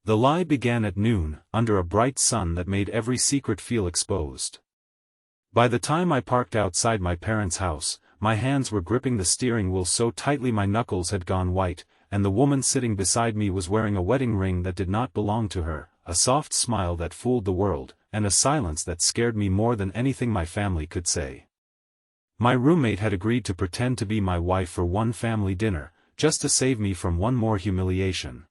The lie began at noon, under a bright sun that made every secret feel exposed. By the time I parked outside my parents' house, my hands were gripping the steering wheel so tightly my knuckles had gone white, and the woman sitting beside me was wearing a wedding ring that did not belong to her, a soft smile that fooled the world, and a silence that scared me more than anything my family could say. My roommate had agreed to pretend to be my wife for one family dinner, just to save me from one more humiliation.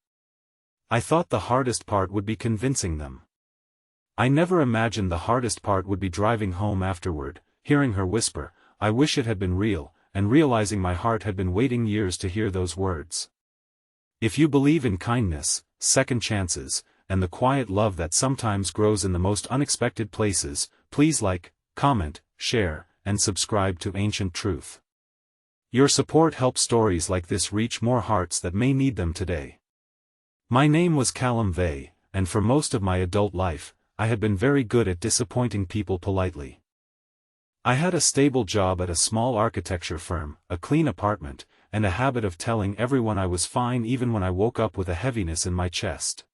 I thought the hardest part would be convincing them. I never imagined the hardest part would be driving home afterward, hearing her whisper, "I wish it had been real," and realizing my heart had been waiting years to hear those words. If you believe in kindness, second chances, and the quiet love that sometimes grows in the most unexpected places, please like, comment, share, and subscribe to Ancient Truth. Your support helps stories like this reach more hearts that may need them today. My name was Callum Vey, and for most of my adult life, I had been very good at disappointing people politely. I had a stable job at a small architecture firm, a clean apartment, and a habit of telling everyone I was fine even when I woke up with a heaviness in my chest.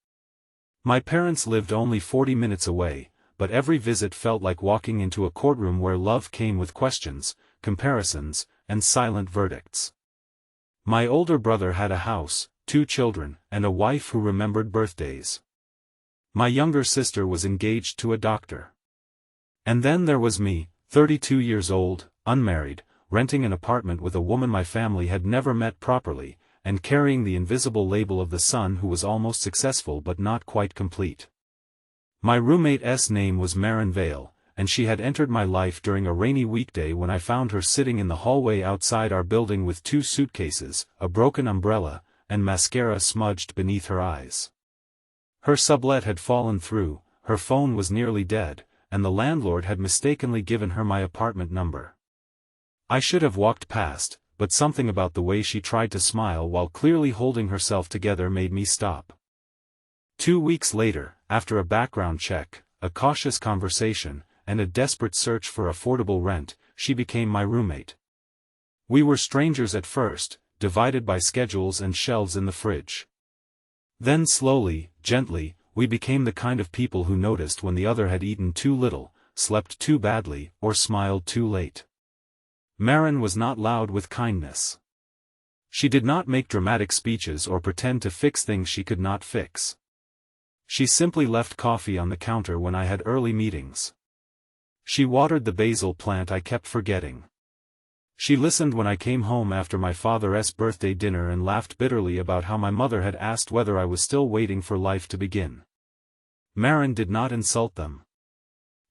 My parents lived only 40 minutes away, but every visit felt like walking into a courtroom where love came with questions, comparisons, and silent verdicts. My older brother had a house, 2 children, and a wife who remembered birthdays. My younger sister was engaged to a doctor. And then there was me, 32 years old, unmarried, renting an apartment with a woman my family had never met properly, and carrying the invisible label of the son who was almost successful but not quite complete. My roommate's name was Maren Vale, and she had entered my life during a rainy weekday when I found her sitting in the hallway outside our building with 2 suitcases, a broken umbrella, and mascara smudged beneath her eyes. Her sublet had fallen through, her phone was nearly dead, and the landlord had mistakenly given her my apartment number. I should have walked past, but something about the way she tried to smile while clearly holding herself together made me stop. 2 weeks later, after a background check, a cautious conversation, and a desperate search for affordable rent, she became my roommate. We were strangers at first, divided by schedules and shelves in the fridge. Then slowly, gently, we became the kind of people who noticed when the other had eaten too little, slept too badly, or smiled too late. Maren was not loud with kindness. She did not make dramatic speeches or pretend to fix things she could not fix. She simply left coffee on the counter when I had early meetings. She watered the basil plant I kept forgetting. She listened when I came home after my father's birthday dinner and laughed bitterly about how my mother had asked whether I was still waiting for life to begin. Maren did not insult them.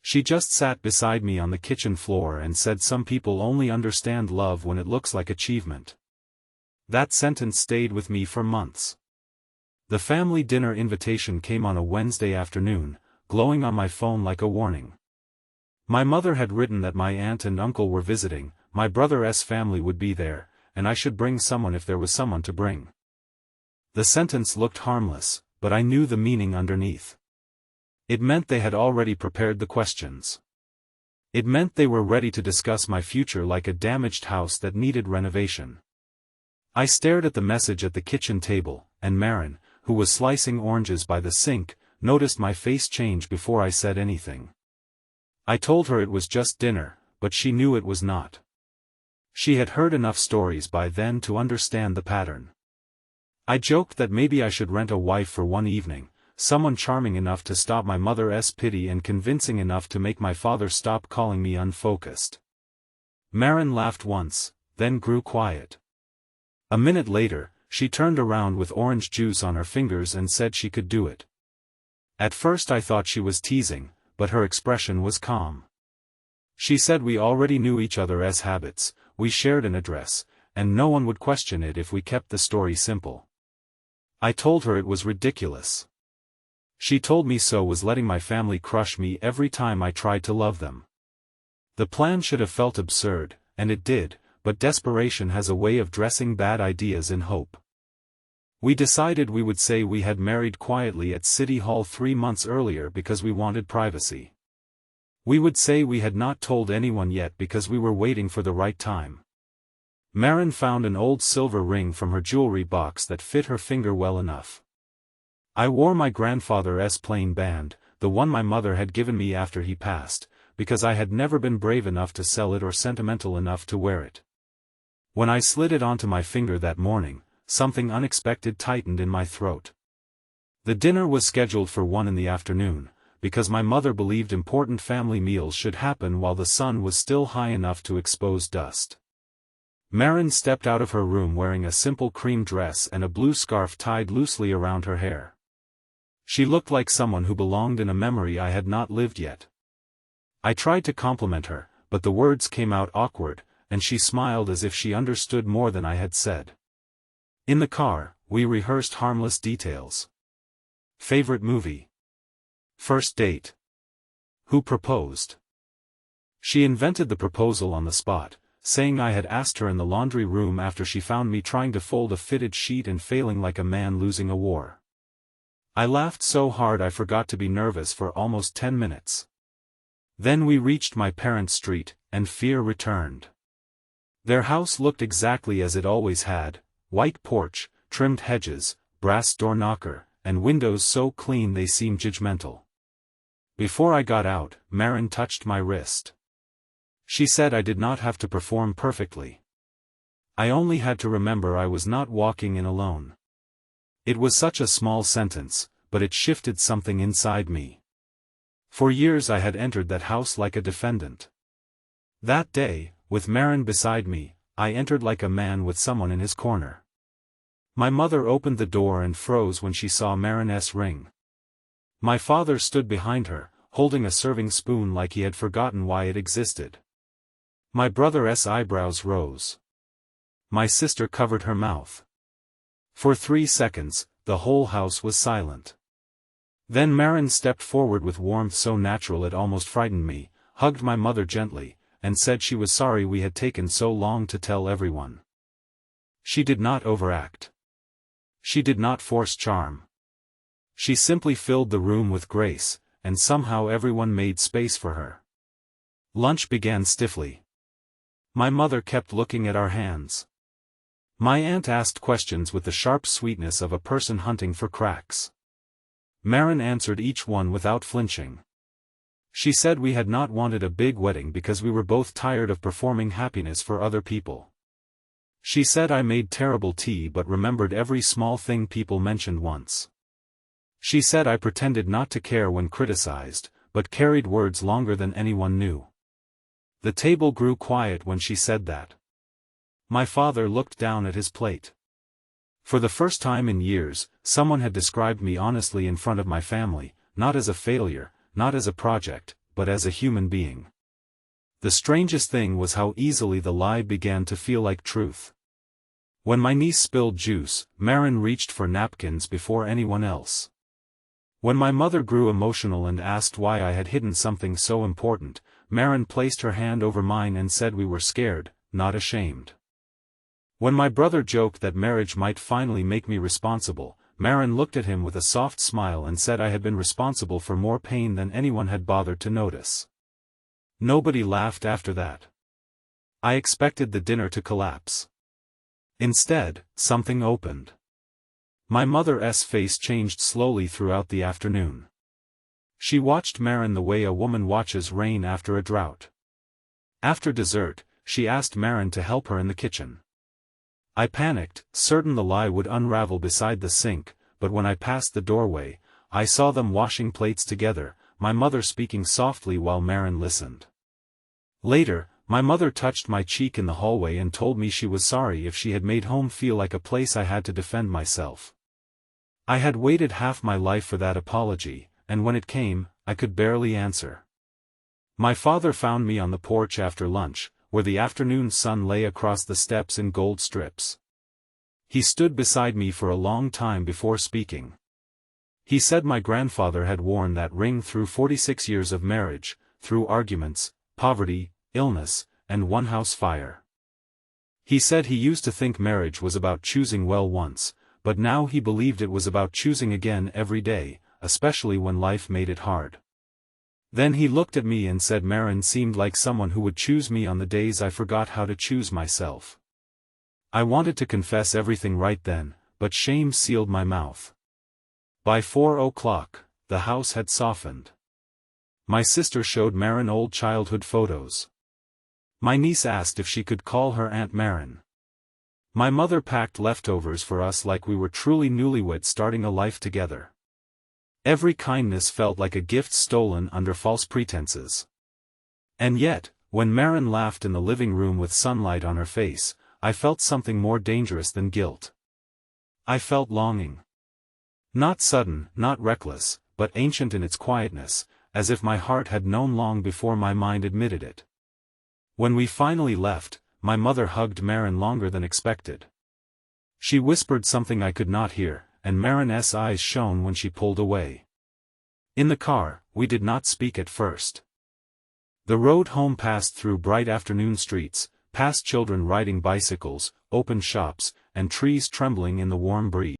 She just sat beside me on the kitchen floor and said some people only understand love when it looks like achievement. That sentence stayed with me for months. The family dinner invitation came on a Wednesday afternoon, glowing on my phone like a warning. My mother had written that my aunt and uncle were visiting, my brother's family would be there, and I should bring someone if there was someone to bring. The sentence looked harmless, but I knew the meaning underneath. It meant they had already prepared the questions. It meant they were ready to discuss my future like a damaged house that needed renovation. I stared at the message at the kitchen table, and Maren, who was slicing oranges by the sink, noticed my face change before I said anything. I told her it was just dinner, but she knew it was not. She had heard enough stories by then to understand the pattern. I joked that maybe I should rent a wife for one evening, someone charming enough to stop my mother's pity and convincing enough to make my father stop calling me unfocused. Maren laughed once, then grew quiet. A minute later, she turned around with orange juice on her fingers and said she could do it. At first I thought she was teasing, but her expression was calm. She said we already knew each other's habits, we shared an address, and no one would question it if we kept the story simple. I told her it was ridiculous. She told me so was letting my family crush me every time I tried to love them. The plan should have felt absurd, and it did, but desperation has a way of dressing bad ideas in hope. We decided we would say we had married quietly at City Hall 3 months earlier because we wanted privacy. We would say we had not told anyone yet because we were waiting for the right time. Maren found an old silver ring from her jewelry box that fit her finger well enough. I wore my grandfather's plain band, the one my mother had given me after he passed, because I had never been brave enough to sell it or sentimental enough to wear it. When I slid it onto my finger that morning, something unexpected tightened in my throat. The dinner was scheduled for 1 in the afternoon, because my mother believed important family meals should happen while the sun was still high enough to expose dust. Marin stepped out of her room wearing a simple cream dress and a blue scarf tied loosely around her hair. She looked like someone who belonged in a memory I had not lived yet. I tried to compliment her, but the words came out awkward, and she smiled as if she understood more than I had said. In the car, we rehearsed harmless details. Favorite movie? First date? Who proposed? She invented the proposal on the spot, saying I had asked her in the laundry room after she found me trying to fold a fitted sheet and failing like a man losing a war. I laughed so hard I forgot to be nervous for almost 10 minutes. Then we reached my parents' street, and fear returned. Their house looked exactly as it always had: white porch, trimmed hedges, brass door knocker, and windows so clean they seemed judgmental. Before I got out, Marin touched my wrist. She said I did not have to perform perfectly. I only had to remember I was not walking in alone. It was such a small sentence, but it shifted something inside me. For years I had entered that house like a defendant. That day, with Marin beside me, I entered like a man with someone in his corner. My mother opened the door and froze when she saw Marin's ring. My father stood behind her, holding a serving spoon like he had forgotten why it existed. My brother's eyebrows rose. My sister covered her mouth. For 3 seconds, the whole house was silent. Then Marin stepped forward with warmth so natural it almost frightened me, hugged my mother gently, and said she was sorry we had taken so long to tell everyone. She did not overact. She did not force charm. She simply filled the room with grace, and somehow everyone made space for her. Lunch began stiffly. My mother kept looking at our hands. My aunt asked questions with the sharp sweetness of a person hunting for cracks. Marin answered each one without flinching. She said we had not wanted a big wedding because we were both tired of performing happiness for other people. She said I made terrible tea but remembered every small thing people mentioned once. She said I pretended not to care when criticized, but carried words longer than anyone knew. The table grew quiet when she said that. My father looked down at his plate. For the first time in years, someone had described me honestly in front of my family, not as a failure, not as a project, but as a human being. The strangest thing was how easily the lie began to feel like truth. When my niece spilled juice, Marin reached for napkins before anyone else. When my mother grew emotional and asked why I had hidden something so important, Marin placed her hand over mine and said we were scared, not ashamed. When my brother joked that marriage might finally make me responsible, Marin looked at him with a soft smile and said I had been responsible for more pain than anyone had bothered to notice. Nobody laughed after that. I expected the dinner to collapse. Instead, something opened. My mother's face changed slowly throughout the afternoon. She watched Marin the way a woman watches rain after a drought. After dessert, she asked Marin to help her in the kitchen. I panicked, certain the lie would unravel beside the sink, but when I passed the doorway, I saw them washing plates together, my mother speaking softly while Marin listened. Later, my mother touched my cheek in the hallway and told me she was sorry if she had made home feel like a place I had to defend myself. I had waited half my life for that apology, and when it came, I could barely answer. My father found me on the porch after lunch, where the afternoon sun lay across the steps in gold strips. He stood beside me for a long time before speaking. He said my grandfather had worn that ring through 46 years of marriage, through arguments, poverty, illness, and one house fire. He said he used to think marriage was about choosing well once, but now he believed it was about choosing again every day, especially when life made it hard. Then he looked at me and said Marin seemed like someone who would choose me on the days I forgot how to choose myself. I wanted to confess everything right then, but shame sealed my mouth. By 4 o'clock, the house had softened. My sister showed Marin old childhood photos. My niece asked if she could call her Aunt Marin. My mother packed leftovers for us like we were truly newlyweds starting a life together. Every kindness felt like a gift stolen under false pretenses. And yet, when Marin laughed in the living room with sunlight on her face, I felt something more dangerous than guilt. I felt longing. Not sudden, not reckless, but ancient in its quietness, as if my heart had known long before my mind admitted it. When we finally left, my mother hugged Marin longer than expected. She whispered something I could not hear, and Marin's eyes shone when she pulled away. In the car, we did not speak at first. The road home passed through bright afternoon streets, past children riding bicycles, open shops, and trees trembling in the warm breeze.